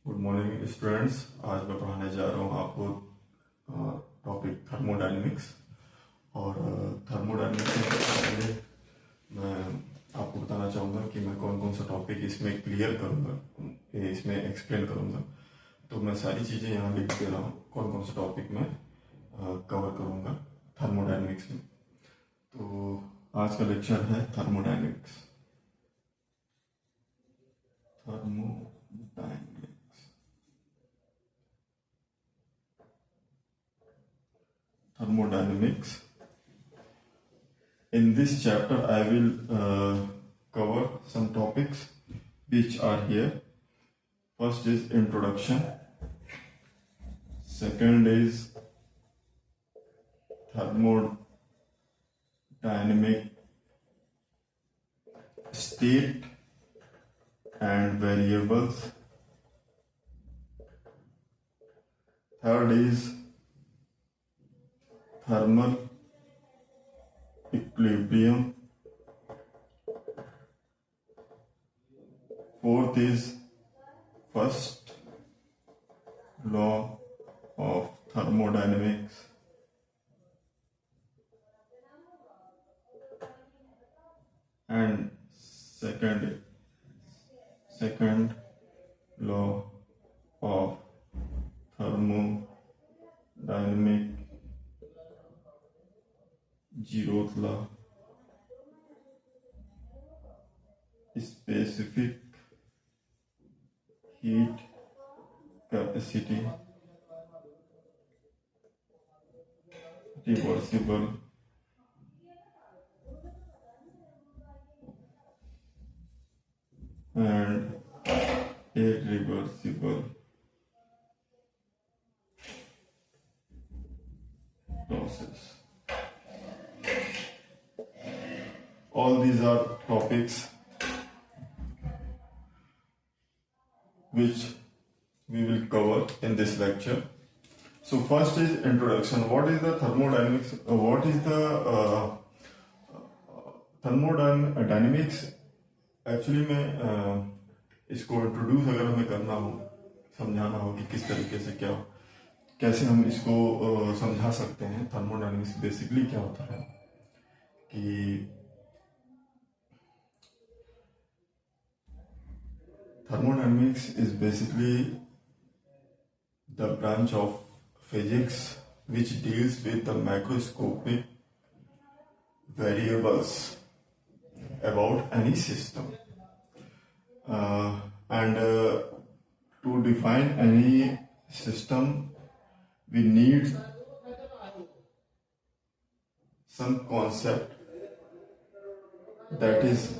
Good morning students. आज मैं पढ़ाने जा रहा हूँ आपको टॉपिक थर्मोडायनेमिक्स। और थर्मोडायनेमिक्स में पहले मैं आपको बताना चाहूँगा कि मैं कौन कौन सा टॉपिक इसमें क्लियर करूँगा, इसमें एक्सप्लेन करूँगा। तो मैं सारी चीज़ें यहाँ लिख दे रहा हूँ कौन कौन सा टॉपिक मैं कवर करूँगा थर्मोडायनेमिक्स में। तो आज का लेक्चर है thermodynamics. Thermodynamics. In this chapter, I will cover some topics which are here. First is introduction. Second is thermodynamic state and variables. Third is thermal equilibrium. Fourth is first law of thermodynamics. And second law of thermodynamic, zeroth law, specific heat capacity, reversible and irreversible process. All these are topics which we will cover in this lecture. So first is introduction. What is the thermodynamics? What is the thermodynamics? Actually में इसको introduce अगर हमें करना हो, समझाना हो कि किस तरीके से कैसे हम इसको समझा सकते हैं। थर्मोडायनेमिक्स बेसिकली क्या होता है कि thermodynamics is basically the branch of physics which deals with the macroscopic variables about any system. And to define any system, we need some concept that is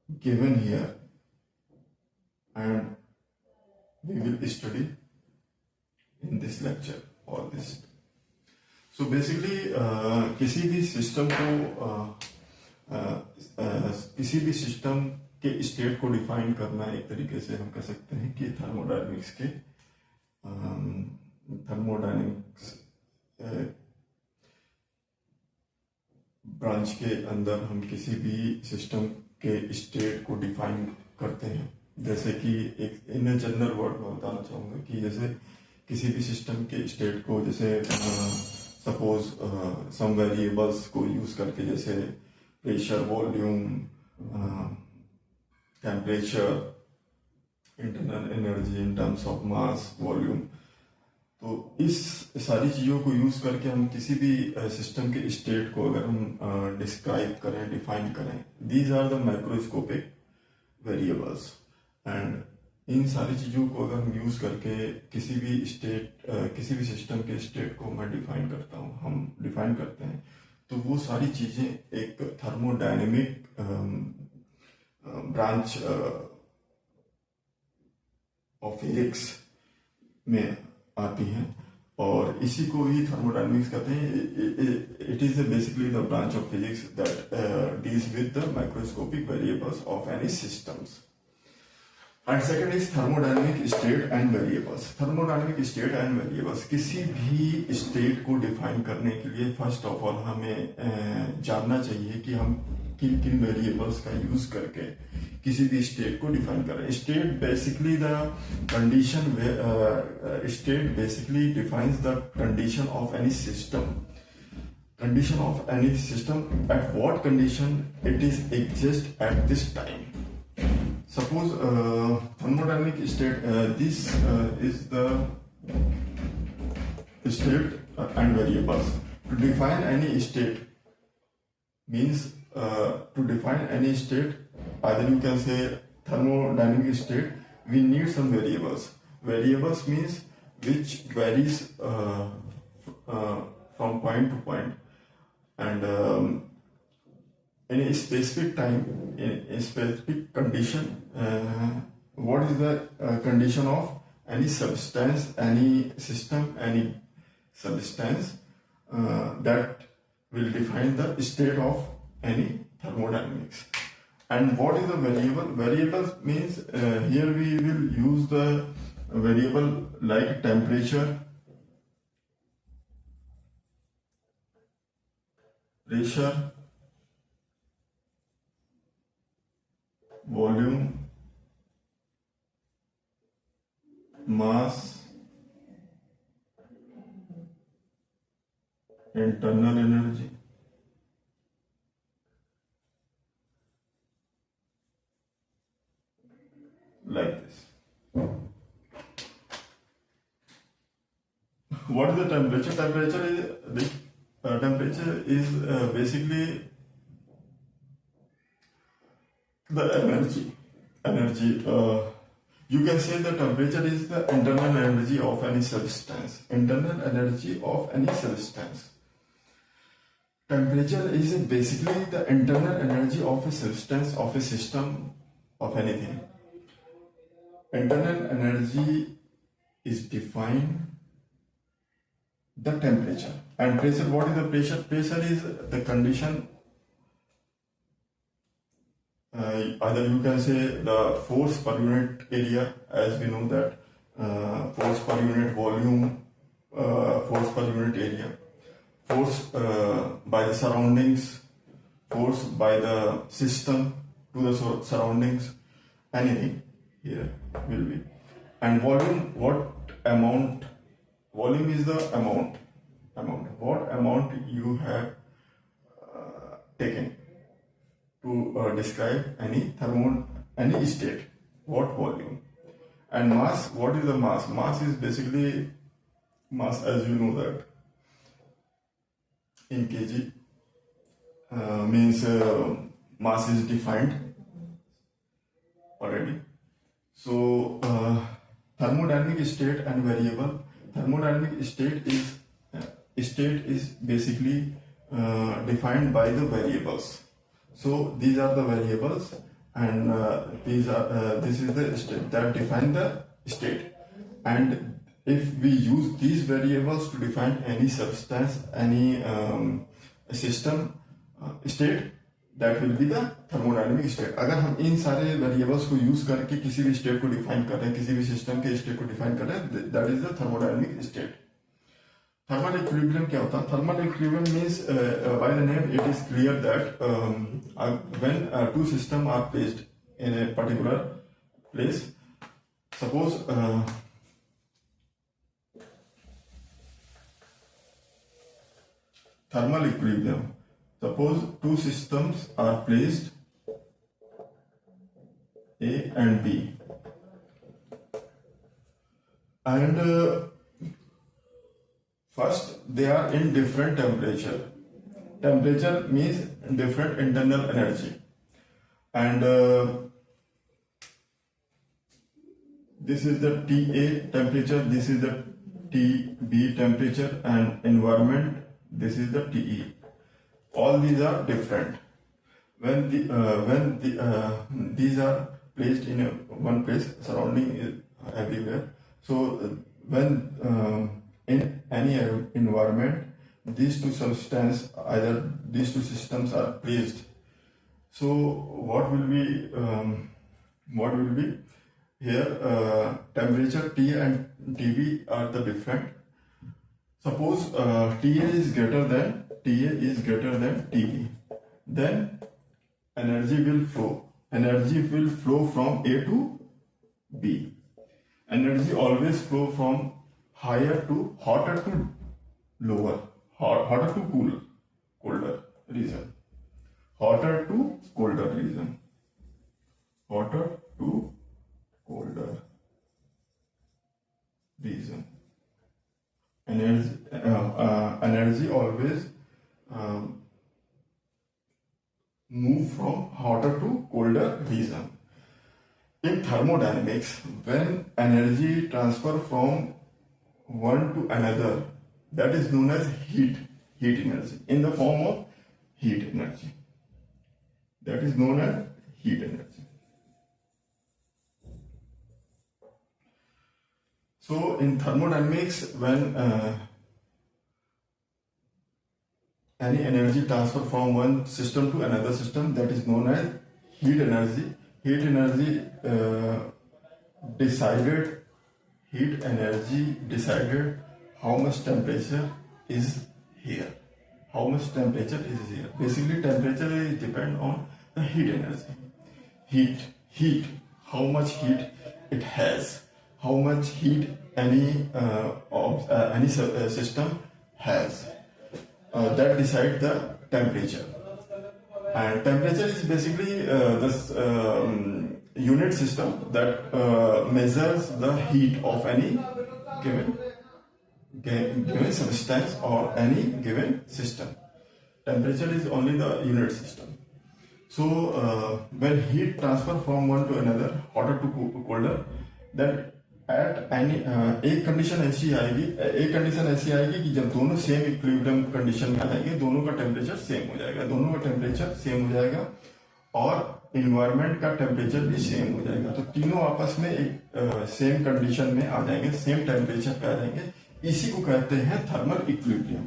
given here, and we will study in this lecture all this. So basically किसी भी system को किसी भी system के state को define करना एक तरीके से हम कह सकते हैं कि थर्मोडायनेमिक्स ब्रांच के अंदर हम किसी भी सिस्टम के स्टेट को डिफाइन करते हैं। जैसे कि एक इन जनरल वर्ड में बताना चाहूँगा कि जैसे किसी भी सिस्टम के स्टेट को, जैसे सपोज सम वेरिएबल्स को यूज करके, जैसे pressure, volume, temperature, internal energy in terms of mass, volume, तो इस सारी चीज़ों को यूज करके हम किसी भी सिस्टम के स्टेट को अगर हम डिस्क्राइब करें, डिफाइन करें, these are the macroscopic variables. And इन सारी चीज़ों को अगर हम यूज करके किसी भी सिस्टम के स्टेट को मैं डिफाइन करता हूँ, हम डिफाइन करते हैं, तो वो सारी चीज़ें एक थर्मोडायनेमिक ब्रांच ऑफ फिजिक्स में आती हैं, और इसी को ही थर्मोडायनेमिक्स कहते हैं। It is basically the branch of physics that deals with the microscopic variables of any systems. And second is thermodynamic state and variables. Thermodynamic state and variables, किसी भी स्टेट को डिफाइन करने के लिए फर्स्ट ऑफ ऑल हमें जानना चाहिए कि हम किन किन वेरिएबल्स का यूज करके किसी भी स्टेट को डिफाइन कर रहे हैं। State basically the condition, state basically defines the condition of any system, condition of any system, at what condition it is exist at this time. Suppose thermodynamic state, this is the state and variables. To define any state means to define any state, either you can say thermodynamic state, we need some variables. Variables means which varies from point to point, and in a specific time, in a specific condition, what is the condition of any substance, any system, any substance, that will define the state of any thermodynamics. And what is the variable? Variables means here we will use the variable like temperature, pressure, volume, mass, internal energy, like this. What is the temperature? Temperature is basically the energy. You can say the temperature is the internal energy of any substance. Internal energy of any substance. Temperature is basically the internal energy of a substance, of a system, of anything. Internal energy is defined the temperature. And pressure, what is the pressure? Pressure is the condition, either you can say the force per unit area, as we know that force per unit volume, force per unit area, force by the surroundings, force by the system to the surroundings, anything here will be. And volume, what amount? Volume is the amount. What amount you have taken to describe any state. What volume? And mass, what is the mass? Mass is basically, mass as you know that in kg, means mass is defined already. So thermodynamic state and variable. Thermodynamic state is basically defined by the variables. So these are the variables, and this is the state that define the state. And if we use these variables to define any substance, any system state, that will be the thermodynamic state. अगर हम इन सारे variables को use करके किसी भी state को define कर रहे हैं, किसी भी system के state को define कर रहे हैं, that is the thermodynamic state. Thermal equilibrium क्या होता है? Thermal equilibrium means by the name it is clear that when two systems are placed in a particular place, suppose thermal equilibrium. Suppose two systems are placed A and B, and first they are in different temperature. Temperature means different internal energy, and this is the TA temperature, this is the TB temperature, and environment, this is the TE. All these are different. When these are placed in one place, surrounding is everywhere. So when in any environment, these two substances, either these two systems are placed. So what will be here? Temperature T and TB are the different. Suppose TA is greater than TB, then Energy will flow from A to B. Energy always flow from hotter to lower, hotter to colder region, hotter to colder region, hotter to colder region. Energy always um, move from hotter to colder region. In thermodynamics, when energy transfer from one to another, that is known as heat energy, in the form of heat energy. That is known as heat energy. So in thermodynamics, when any energy transfer from one system to another system, that is known as heat energy. Heat energy decided how much temperature is here. How much temperature is here? Basically, temperature is depend on the heat energy. Heat. How much heat it has? How much heat any system has? That decide the temperature. And temperature is basically this unit system that measures the heat of any given substance or any given system. Temperature is only the unit system. So when heat transfer from one to another, hotter to colder, then at any एक condition ऐसी आएगी कि जब दोनों same equilibrium condition में आ जाएंगे, दोनों का टेम्परेचर सेम हो जाएगा और इन्वायरमेंट का टेम्परेचर भी सेम हो जाएगा. तो तीनों आपस में एक सेम कंडीशन में आ जाएंगे, सेम टेम्परेचर पे आ जाएंगे. इसी को कहते हैं thermal equilibrium.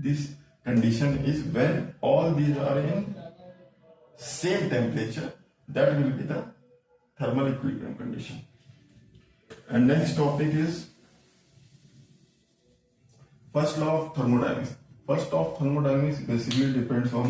This condition is when all these are in same temperature, that will be the thermal equilibrium condition. And next topic is first law of thermodynamics. First law of thermodynamics basically depends on